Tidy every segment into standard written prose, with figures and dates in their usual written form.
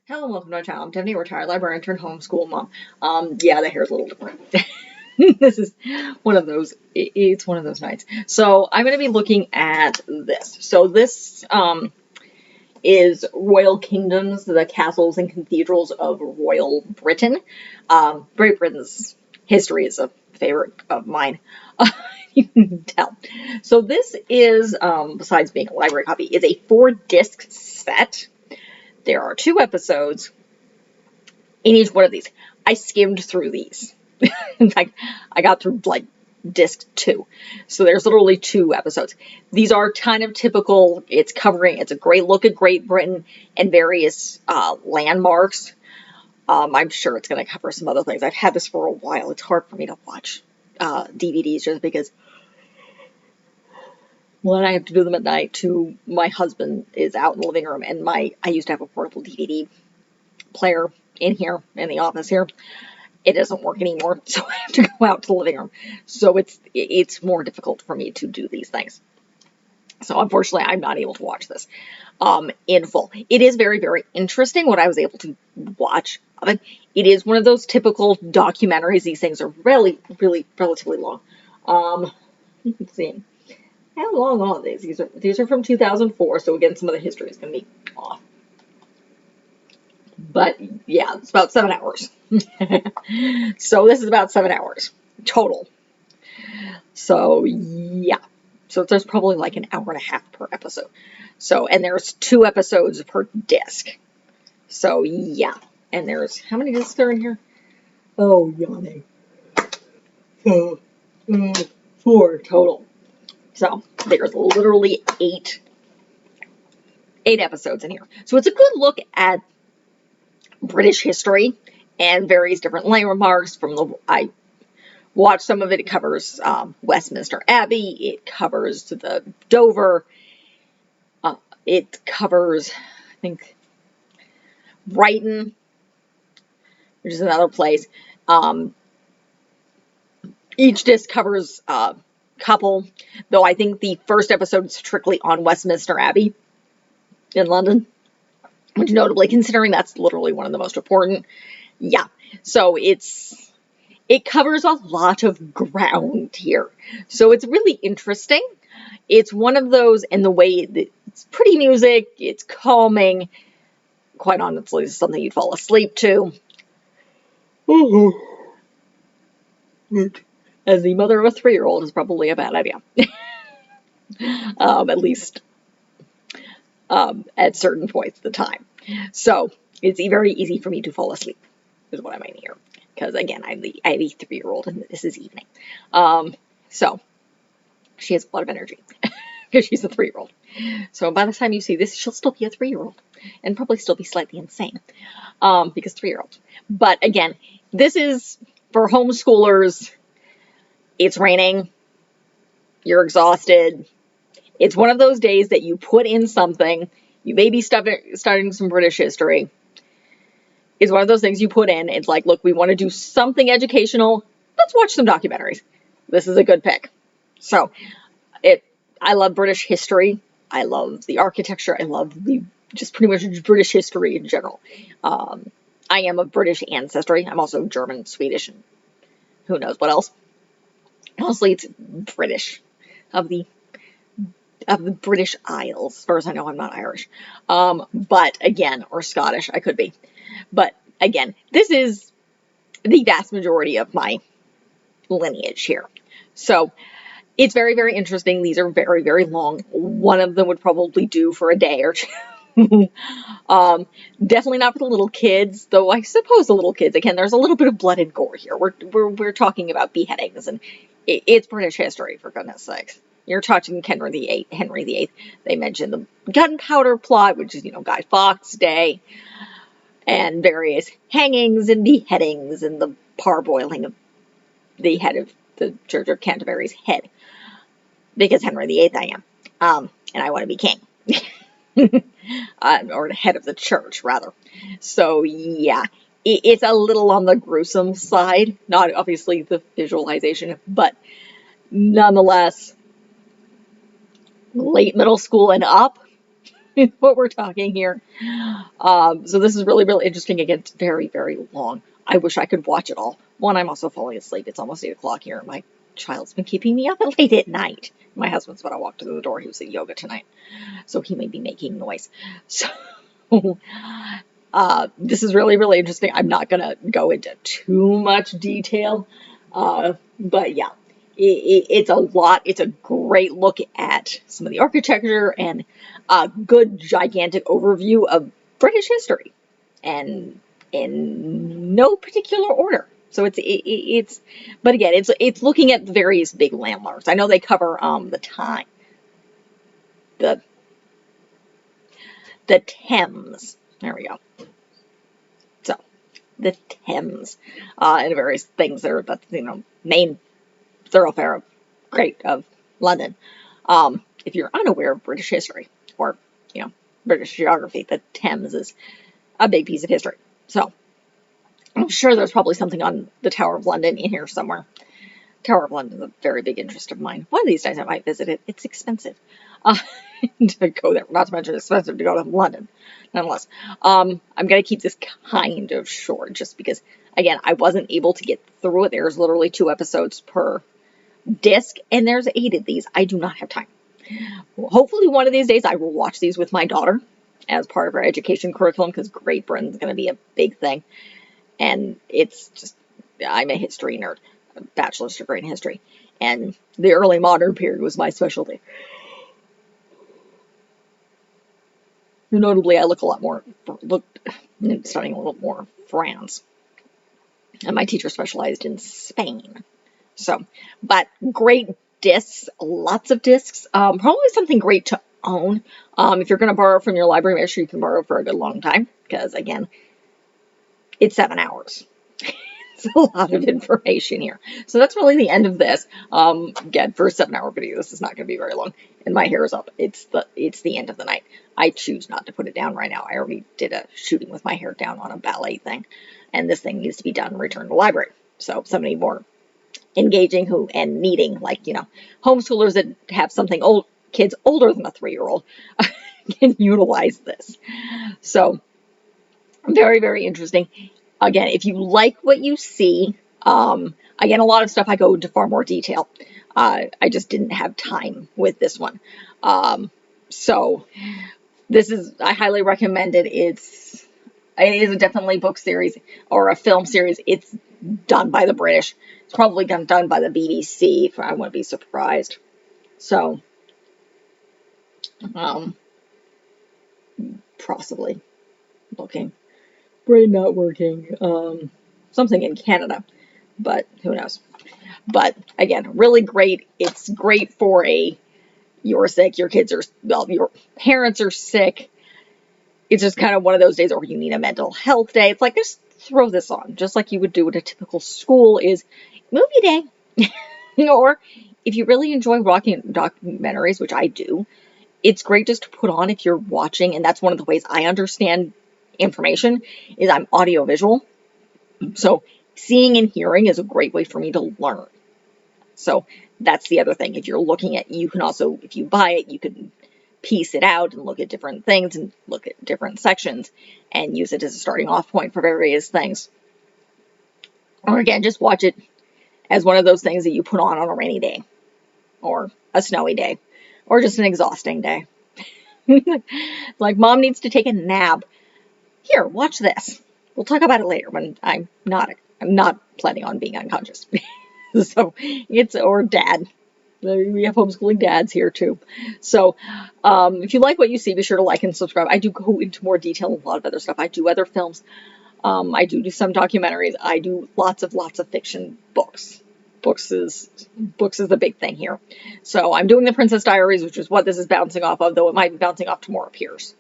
Hello and welcome to my channel. I'm Tiffany, retired librarian turned homeschool mom. Yeah, the hair's a little different. This is one of those, it's one of those nights. So I'm going to be looking at this. So this is Royal Kingdoms, the castles and cathedrals of Royal Britain. Great Britain's history is a favorite of mine. You can tell. So this is, besides being a library copy, is a 4-disc set. There are 2 episodes in each one of these. I skimmed through these. In fact, I got through like disc 2. So there's literally 2 episodes. These are kind of typical. It's a great look at Great Britain and various landmarks. I'm sure it's going to cover some other things. I've had this for a while. It's hard for me to watch DVDs just because one, I have to do them at night. 2, my husband is out in the living room, and I used to have a portable DVD player in here in the office here. It doesn't work anymore, so I have to go out to the living room. So it's more difficult for me to do these things. So unfortunately, I'm not able to watch this in full. It is very, very interesting what I was able to watch of it. It is one of those typical documentaries. These things are really, really relatively long. Let's see. How long are these? These are from 2004, so again, some of the history is going to be off. But yeah, it's about 7 hours. So this is about 7 hours total. So yeah, so there's probably like an hour and a half per episode. So, and there's 2 episodes per disc. So yeah, and there's, how many discs are in here? Oh, yawning. 4 total. So there's literally 8 episodes in here. So it's a good look at British history and various different landmarks from I watched some of it. It covers Westminster Abbey. It covers the Dover. It covers, I think, Brighton, which is another place. Each disc covers a couple, though I think the first episode is strictly on Westminster Abbey in London, which notably, considering that's literally one of the most important. Yeah, so it covers a lot of ground here. So it's really interesting. It's one of those, and the way that it's pretty music, it's calming. Quite honestly, it's something you'd fall asleep to. As the mother of a 3-year-old is probably a bad idea. At least at certain points of the time. So it's very easy for me to fall asleep, is what I mean here. Because again, I have a 3-year-old and this is evening. So she has a lot of energy because she's a 3-year-old. So by the time you see this, she'll still be a 3-year-old and probably still be slightly insane because 3-year-olds. But again, this is for homeschoolers. It's raining. You're exhausted. It's one of those days that you put in something. You may be starting some British history. It's one of those things you put in. It's like, look, we want to do something educational. Let's watch some documentaries. This is a good pick. So, I love British history. I love the architecture. I love just pretty much British history in general. I am of British ancestry. I'm also German, Swedish, and who knows what else. Mostly it's British, of the British Isles. As far as I know, I'm not Irish. But again, or Scottish, I could be. But again, this is the vast majority of my lineage here. So it's very, very interesting. These are very, very long. One of them would probably do for a day or 2. Definitely not for the little kids, though I suppose the little kids, again, there's a little bit of blood and gore here. We're talking about beheadings, and it's British history, for goodness sakes. You're talking Henry VIII. They mentioned the gunpowder plot, which is, Guy Fawkes Day, and various hangings and beheadings and the parboiling of the head of the Church of Canterbury's head. Because Henry VIII I am. And I want to be king. Or the head of the church, rather. So, yeah. It's a little on the gruesome side. Not obviously the visualization, but nonetheless, late middle school and up. is what we're talking here. So this is really, really interesting. Again, it's very, very long. I wish I could watch it all. One, I'm also falling asleep. It's almost 8 o'clock here. My child's been keeping me up late at night. My husband's when I walked through the door. He was at yoga tonight, so he may be making noise. So this is really, really interesting. I'm not going to go into too much detail, but yeah, it's a lot. It's a great look at some of the architecture and a good, gigantic overview of British history, and in no particular order. So it's, but again, it's looking at various big landmarks. I know they cover the time, the Thames. There we go. So the Thames, and various things that are the main thoroughfare of London. If you're unaware of British history or British geography, the Thames is a big piece of history. So I'm sure there's probably something on the Tower of London in here somewhere. Tower of London is a very big interest of mine. One of these days I might visit it. It's expensive to go there. Not to mention it's expensive to go to London, nonetheless. I'm going to keep this kind of short just because, again, I wasn't able to get through it. There's literally 2 episodes per disc, and there's 8 of these. I do not have time. Well, hopefully one of these days I will watch these with my daughter as part of our education curriculum, because Great Britain's going to be a big thing. And it's just, I'm a history nerd, a bachelor's degree in history, and the early modern period was my specialty. Notably, I looked studying a little more France, and my teacher specialized in Spain. So, but great discs, lots of discs, probably something great to own. If you're going to borrow from your library, make sure you can borrow for a good long time, because again, it's 7 hours. It's a lot of information here. So that's really the end of this. Again, for a 7-hour video, this is not going to be very long. And my hair is up. It's the end of the night. I choose not to put it down right now. I already did a shooting with my hair down on a ballet thing, and this thing needs to be done and returned to the library. So somebody more engaging and needing, like, homeschoolers that have something kids older than a 3-year-old can utilize this. So very, very interesting. Again, if you like what you see, again, a lot of stuff I go into far more detail. I just didn't have time with this one. So this is, I highly recommend it. It is definitely a book series or a film series. It's done by the British. It's probably done by the BBC. I wouldn't be surprised. So, possibly looking. Brain not working. Something in Canada, but who knows. But again, really great. It's great for you're sick, your kids are, well, your parents are sick. It's just kind of one of those days where you need a mental health day. It's like, just throw this on, just like you would do at a typical school is movie day. Or if you really enjoy watching documentaries, which I do, it's great just to put on if you're watching. And that's one of the ways I understand information is I'm audiovisual. So seeing and hearing is a great way for me to learn. So that's the other thing. If you're looking at, you can also, if you buy it, you can piece it out and look at different things and look at different sections and use it as a starting off point for various things. Or again, just watch it as one of those things that you put on a rainy day or a snowy day or just an exhausting day. Like, mom needs to take a nap. Here, watch this. We'll talk about it later when I'm not planning on being unconscious. So or dad. We have homeschooling dads here too. So if you like what you see, be sure to like and subscribe. I do go into more detail on a lot of other stuff. I do other films. I do some documentaries. I do lots of fiction books. Books is the big thing here. So I'm doing the Princess Diaries, which is what this is bouncing off of, though it might be bouncing off to more Piers.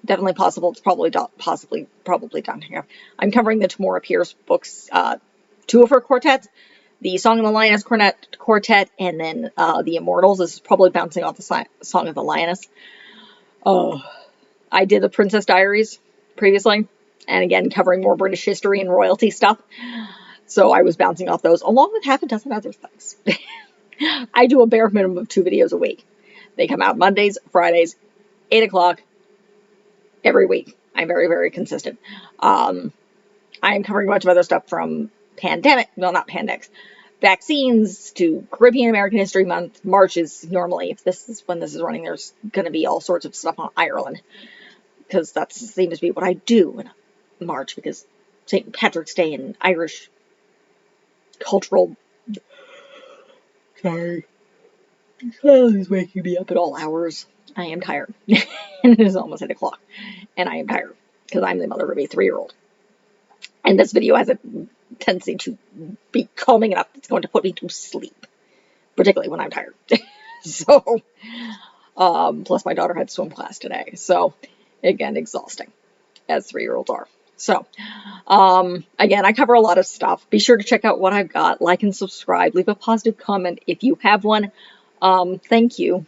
Definitely possible. It's probably done here. I'm covering the Tamora Pierce books, 2 of her quartets, the Song of the Lioness quartet, and then the Immortals. This is probably bouncing off the Song of the Lioness. I did the Princess Diaries previously, and again, covering more British history and royalty stuff. So I was bouncing off those, along with half a dozen other things. I do a bare minimum of 2 videos a week. They come out Mondays, Fridays, 8 o'clock every week. I'm very, very consistent. I am covering a bunch of other stuff from pandemic, well, not pandemics, vaccines to Caribbean American History Month. March is normally, if this is when this is running, there's going to be all sorts of stuff on Ireland, because that seems to be what I do in March, because St. Patrick's Day and Irish cultural. Sorry. He's waking me up at all hours. I am tired. And it is almost 8 o'clock. And I am tired because I'm the mother of a 3-year-old. And this video has a tendency to be calming enough that's going to put me to sleep, particularly when I'm tired. So, plus my daughter had swim class today. So, again, exhausting, as 3-year-olds are. So, again, I cover a lot of stuff. Be sure to check out what I've got. Like and subscribe. Leave a positive comment if you have one. Thank you.